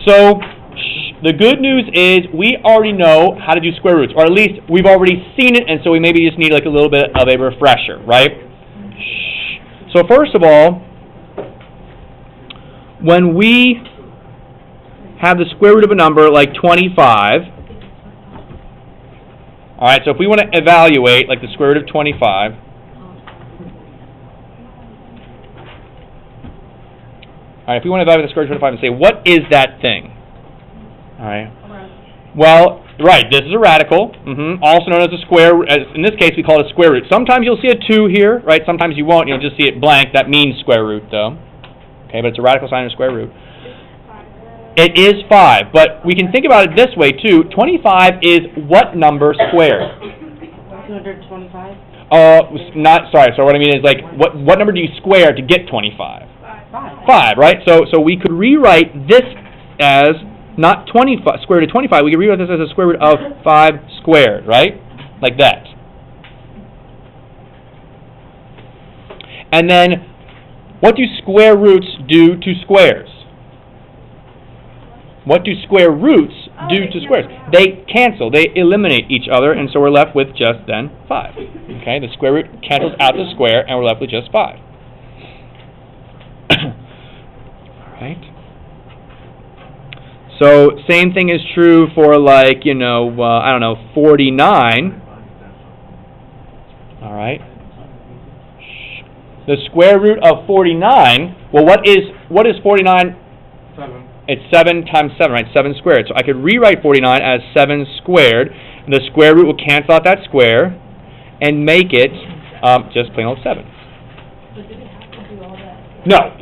So the good news is we already know how to do square roots, or at least we've already seen it, and so we maybe just need like a little bit of a refresher, right? So first of all, when we have the square root of a number like 25, all right, so if we want to evaluate like the square root of 25, all right, if we want to evaluate the square root of 25 and say, what is that thing? All right. Well, right, this is a radical, also known as a square root. In this case, we call it a square root. Sometimes you'll see a 2 here, right? Sometimes you won't. You'll just see it blank. That means square root, though. Okay, but it's a radical sign of a square root. It is 5, but we can think about it this way, too. 25 is what number squared? 225? Sorry, so what I mean is, like, what number do you square to get 25? 5, right? So we could rewrite this as not 25, square root of 25. We could rewrite this as a square root of 5 squared, right? Like that. And then, what do square roots do to squares? What do square roots do to squares? They cancel. They eliminate each other, and so we're left with just then 5. Okay, the square root cancels out the square, and we're left with just 5. All right. So same thing is true for like, I don't know, 49. All right. The square root of 49. Well, what is 49? 7. It's 7 times 7, right? 7 squared. So I could rewrite 49 as 7 squared. And the square root will cancel out that square and make it just plain old 7. But did it have to do all that? No.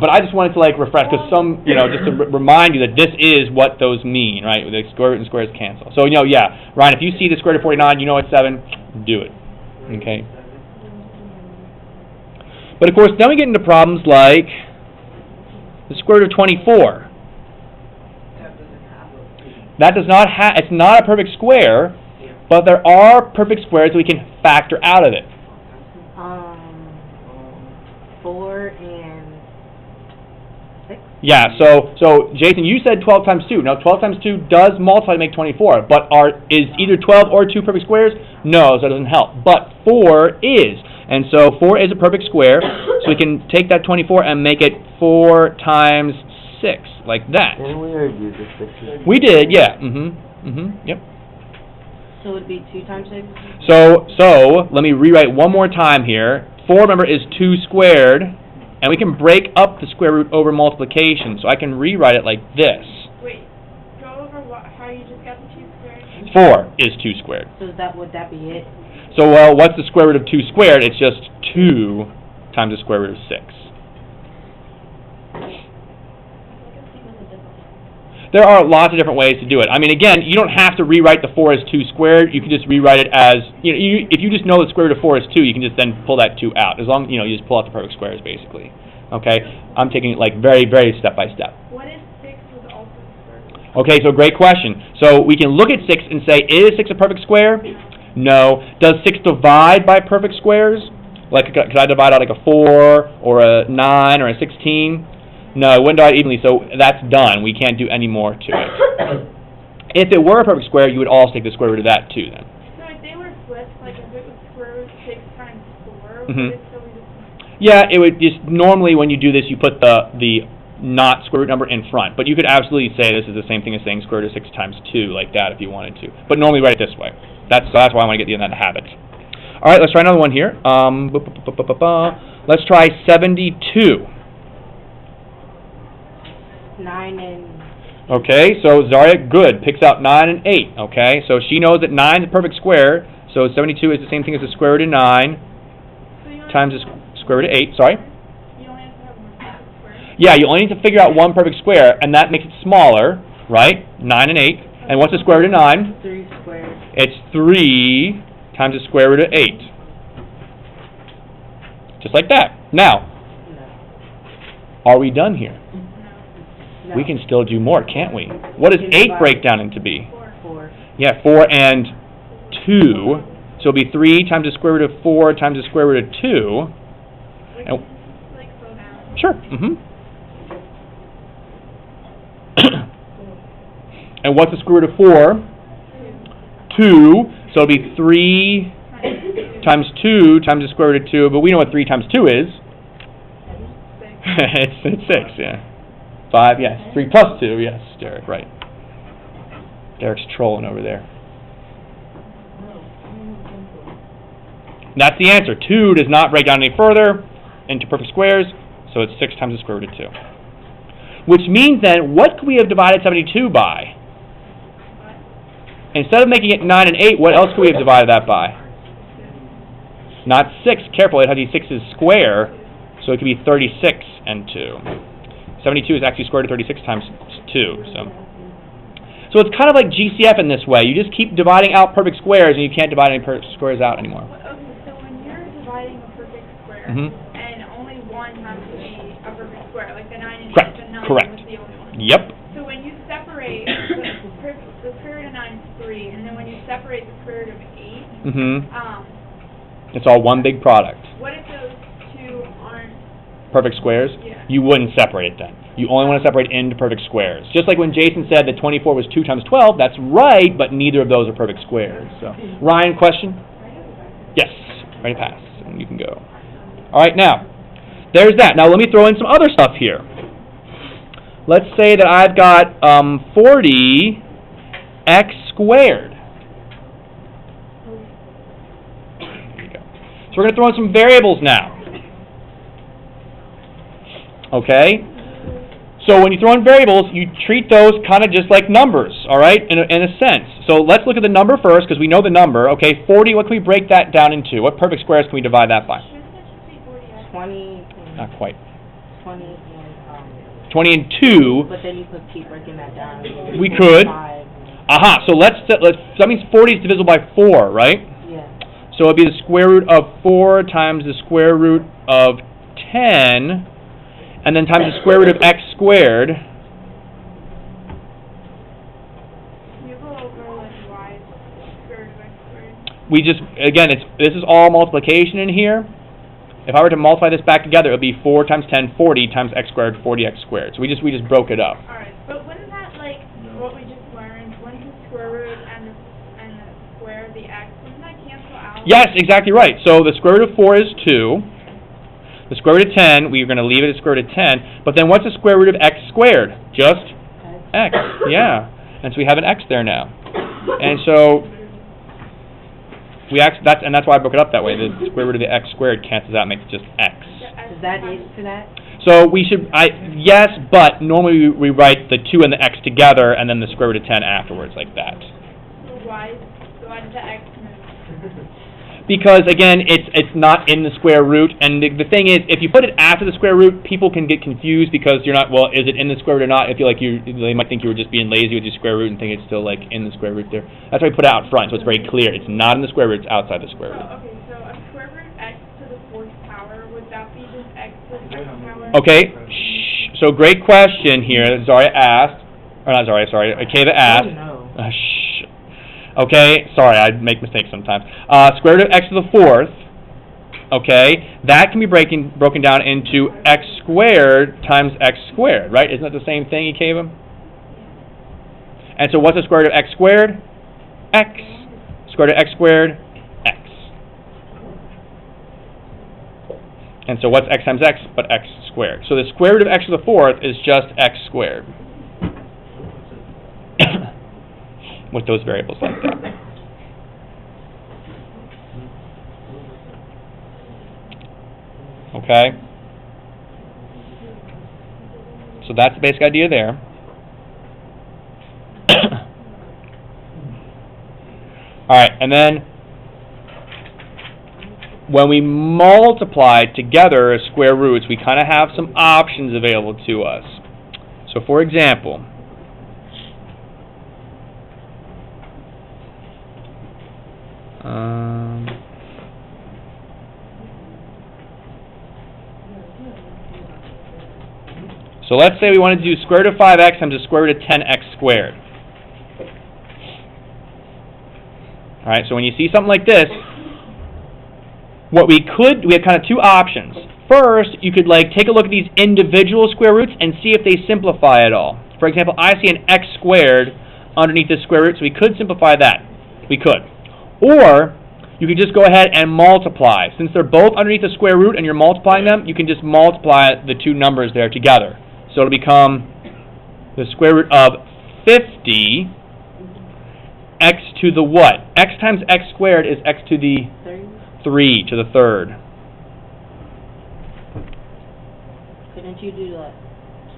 But I just wanted to like refresh, because just to remind you that this is what those mean, right? The square root and squares cancel. So yeah, Ryan, if you see the square root of 49, you know it's 7. Do it. Okay. But of course, then we get into problems like the square root of 24. That does not have. It's not a perfect square, but there are perfect squares that we can factor out of it. 4 and 6? Yeah, so Jason, you said 12 times 2. Now, 12 times 2 does multiply to make 24, but is either 12 or 2 perfect squares? No, so it doesn't help. But 4 is, and so 4 is a perfect square, so we can take that 24 and make it 4 times 6, like that. Didn't we already do this 6? We did, yeah. Yep. So it would be 2 times 6? So let me rewrite one more time here. 4, remember, is 2 squared, and we can break up the square root over multiplication. So I can rewrite it like this. Wait, go over how you just got the 2 squared? 4 is 2 squared. So would that be it? So, well, what's the square root of 2 squared? It's just 2 times the square root of 6. There are lots of different ways to do it. I mean, again, you don't have to rewrite the 4 as 2 squared. You can just rewrite it as, if you just know the square root of 4 is 2, you can just then pull that 2 out. As long, you just pull out the perfect squares, basically. Okay? I'm taking it like very, very step by step. What if 6 was also a square root? Okay, so great question. So we can look at 6 and say, is 6 a perfect square? No. Does 6 divide by perfect squares? Like, could I divide out like a 4 or a 9 or a 16? No, it wouldn't divide evenly, so that's done. We can't do any more to it. If it were a perfect square, you would also take the square root of that too, then. So if they were flipped, like if it was square root 6 times 4, would it still be the same? Yeah, it would just, normally when you do this, you put the not square root number in front. But you could absolutely say this is the same thing as saying square root of 6 times 2, like that, if you wanted to. But normally write it this way. That's why I want to get you in that habit. All right, let's try another one here. Let's try 72. 9 and... Okay, so Zaria, good, picks out 9 and 8. Okay, so she knows that 9 is a perfect square, so 72 is the same thing as the square root of 9 times the square root of 8. Sorry? You only have to have one perfect square. Yeah, you only need to figure out one perfect square, and that makes it smaller, right? 9 and 8. And what's the square root of 9? 3 squared. It's 3 times the square root of 8. Just like that. Now, are we done here? No. We can still do more, can't we? What does 8 break down into be? 4. Yeah, 4 and 2. So it'll be 3 times the square root of 4 times the square root of 2. And Like slow down. sure. And what's the square root of 4? 2. So it'll be 3 times 2 times the square root of 2. But we know what 3 times 2 is. it's 6, yeah. 5, yes. 3 plus 2, yes, Derek, right. Derek's trolling over there. And that's the answer. 2 does not break down any further into perfect squares, so it's 6 times the square root of 2. Which means then, what could we have divided 72 by? Instead of making it 9 and 8, what else could we have divided that by? Not 6. Careful, it has to be 6's square, so it could be 36 and 2. 72 is actually square root of 36 times 2. So it's kind of like GCF in this way. You just keep dividing out perfect squares, and you can't divide any perfect squares out anymore. Okay, so when you're dividing a perfect square, and only one has to be a perfect square, like the 9 and 8, the 9 was the only one. Yep. So when you separate, the square root of 9 is 3, and then when you separate the square root of 8, it's all one big product. what if those two aren't perfect squares? Yeah. You wouldn't separate it then. You only want to separate into perfect squares. Just like when Jason said that 24 was 2 times 12, that's right, but neither of those are perfect squares. So, Ryan, question? Yes. Ready to pass. And you can go. All right, now, there's that. Now let me throw in some other stuff here. Let's say that I've got 40x squared. There you go. So we're going to throw in some variables now. Okay? So when you throw in variables, you treat those kind of just like numbers, all right, in a sense. So let's look at the number first, because we know the number. Okay, 40, what can we break that down into? What perfect squares can we divide that by? 20. Not quite. 20 and 20 and 2. But then you could keep breaking that down. We could. 5. Aha, so let's so that means 40 is divisible by 4, right? Yeah. So it'd be the square root of 4 times the square root of 10, and then times the square root of x squared. you go over like y square root of x squared? We just, again, this is all multiplication in here. If I were to multiply this back together, it would be 4 times 10, 40 times x squared, 40x squared. So we just broke it up. Alright, but wouldn't that, like, what we just learned, wouldn't the square root and the square of the x, wouldn't that cancel out? Yes, exactly right. So the square root of 4 is 2. The square root of 10, we're going to leave it at square root of 10. But then what's the square root of x squared? Just x. Yeah. And so we have an x there now. And so that's why I broke it up that way. The square root of the x squared cancels out and makes it just x. Is that it for that? So we should, yes, but normally we write the 2 and the x together and then the square root of 10 afterwards, like that. So why did the x move? Because, again, it's not in the square root, and the thing is, if you put it after the square root, people can get confused because you're not, well, is it in the square root or not? I feel like they might think you were just being lazy with your square root and think it's still, like, in the square root there. That's why we put it out front, so it's very clear. It's not in the square root, it's outside the square root. Okay, so a square root x to the 4th power, would that be just x to the 6th power? Okay, shh. So great question here. Zaria asked, or not Zaria, sorry, Akeva asked. Oh, no. Shh. Okay, sorry, I make mistakes sometimes. Square root of x to the 4th, okay, that can be broken down into x squared times x squared, right? Isn't that the same thing, Akeva? And so what's the square root of x squared? X. Square root of x squared? X. And so what's x times x but x squared? So the square root of x to the 4th is just x squared. With those variables like that. Okay? So that's the basic idea there. Alright, and then when we multiply together square roots, we kind of have some options available to us. So for example, so let's say we wanted to do square root of 5x times the square root of 10x squared. Alright, so when you see something like this, we have kind of two options. First, you could take a look at these individual square roots and see if they simplify at all. For example, I see an x squared underneath this square root, so we could simplify that. We could. Or, you could just go ahead and multiply. Since they're both underneath the square root and you're multiplying them, you can just multiply the two numbers there together. So it'll become the square root of 50 x to the what? X times x squared is x to the 3 to the third. Couldn't you do like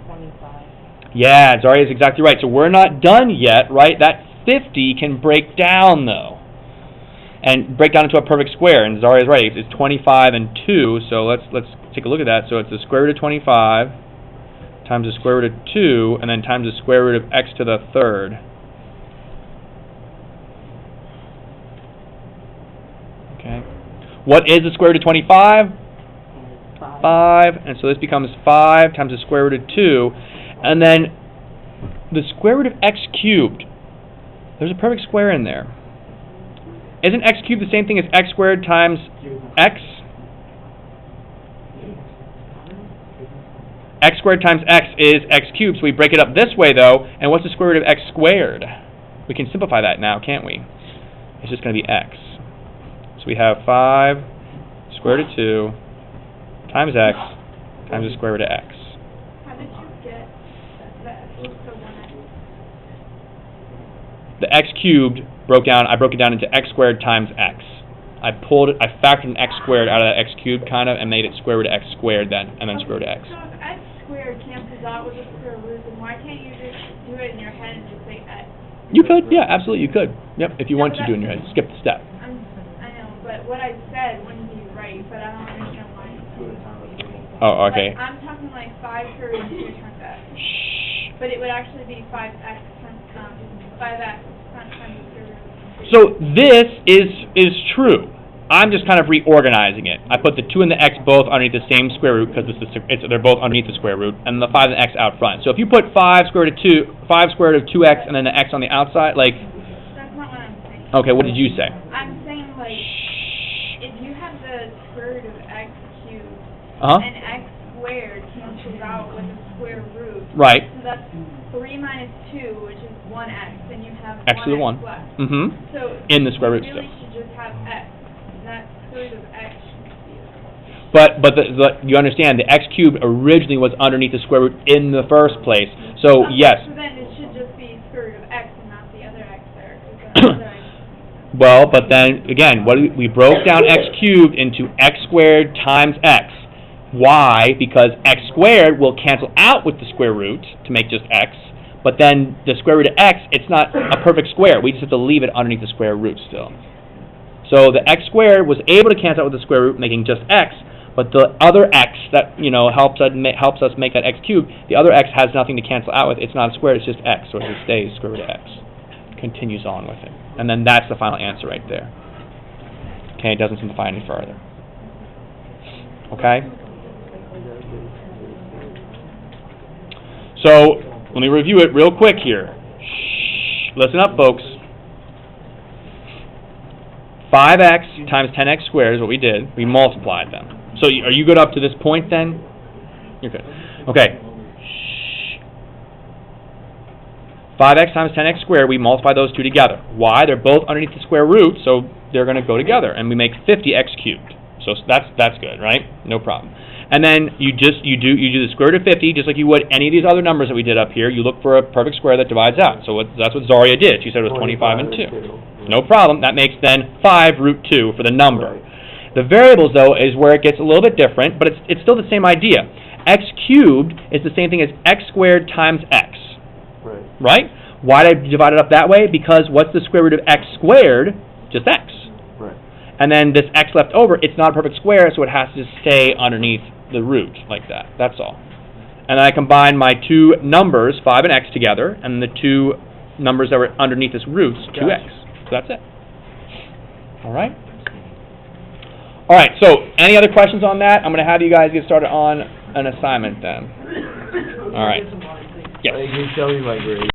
25? Yeah, Zaria is exactly right. So we're not done yet, right? That 50 can break down, though. And break down into a perfect square. And Zaria is right. It's 25 and 2. So let's take a look at that. So it's the square root of 25 times the square root of 2, and then times the square root of x to the third. Okay. What is the square root of 25? 5. And so this becomes 5 times the square root of 2. And then the square root of x cubed. There's a perfect square in there. Isn't x cubed the same thing as x squared times x? X squared times x is x cubed, so we break it up this way, though, and what's the square root of x squared? We can simplify that now, can't we? It's just going to be x. So we have 5 square root of 2 times x times the square root of x. How did you get that to 1x? The x cubed I broke it down into x squared times x. I factored an x squared out of that x cubed, kind of, and made it square root of x squared then, and then square root of x. So if x squared cancels out with the square root, then why can't you just do it in your head and just say x? You could, yeah, absolutely, you could. Yep, if you want to do it in your head. Skip the step. I know, but what I said wouldn't be right, but I don't understand why. Oh, okay. Like, I'm talking like 5 squared root of 2 times x. Shh. But it would actually be 5x times 5x times the square root. So this is true. I'm just kind of reorganizing it. I put the 2 and the x both underneath the same square root because they're both underneath the square root, and the 5 and the x out front. So if you put 5 square root of 2x, and then the x on the outside, like. That's not what I'm saying. Okay, what did you say? I'm saying like if you have the square root of x cubed and x squared cancels out with the square root. Right. So that's 3 minus 2, which is 1x, and you have x to the 1. left. Mm-hmm. So in the square root you really still. should just have x. That square root of x should be But you understand, the x cubed originally was underneath the square root in the first place. So, okay, yes. So then it should just be square root of x and not the other x there. 'Cause the other x. Well, but then, again, we broke down x cubed into x squared times x. Why? Because x squared will cancel out with the square root to make just x. But then the square root of x, it's not a perfect square. We just have to leave it underneath the square root still. So the x squared was able to cancel out with the square root, making just x. But the other x that helps us make that x cubed, the other x has nothing to cancel out with. It's not a square. It's just x. So it just stays square root of x. Continues on with it, and then that's the final answer right there. Okay, it doesn't simplify any further. Okay. So let me review it real quick here. Shh. Listen up, folks. 5x times 10x squared is what we did. We multiplied them. So are you good up to this point then? You're good. Okay. 5x times 10x squared, we multiply those two together. Why? They're both underneath the square root, so they're going to go together. And we make 50x cubed. So that's good, right? No problem. And then you do the square root of 50, just like you would any of these other numbers that we did up here. You look for a perfect square that divides out. So that's what Zaria did. She said it was 25 and 2. No problem. That makes then 5 root 2 for the number. The variables, though, is where it gets a little bit different, but it's still the same idea. X cubed is the same thing as x squared times x. Right? Why did I divide it up that way? Because what's the square root of x squared? Just x. Right. And then this x left over, it's not a perfect square, so it has to stay underneath the root like that. That's all. And then I combine my two numbers, 5 and x, together, and the two numbers that were underneath this root, 2x. So that's it. All right? All right, so any other questions on that? I'm going to have you guys get started on an assignment then. All right. Yes. Can you tell me my grade?